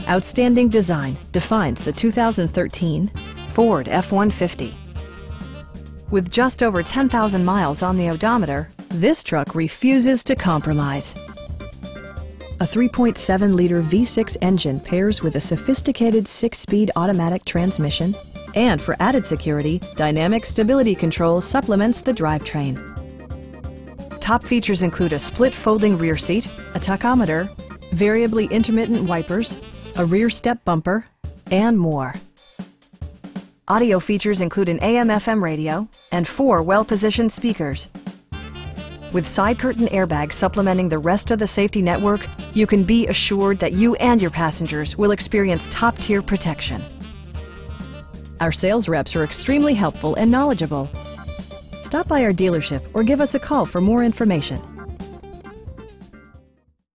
Outstanding design defines the 2013 Ford F-150. With just over 10,000 miles on the odometer, this truck refuses to compromise. A 3.7-liter V6 engine pairs with a sophisticated 6-speed automatic transmission, and for added security, dynamic stability control supplements the drivetrain. Top features include a split folding rear seat, a tachometer, variably intermittent wipers, a rear step bumper, and more. Audio features include an AM/FM radio and 4 well-positioned speakers. With side curtain airbags supplementing the rest of the safety network, you can be assured that you and your passengers will experience top-tier protection. Our sales reps are extremely helpful and knowledgeable. Stop by our dealership or give us a call for more information.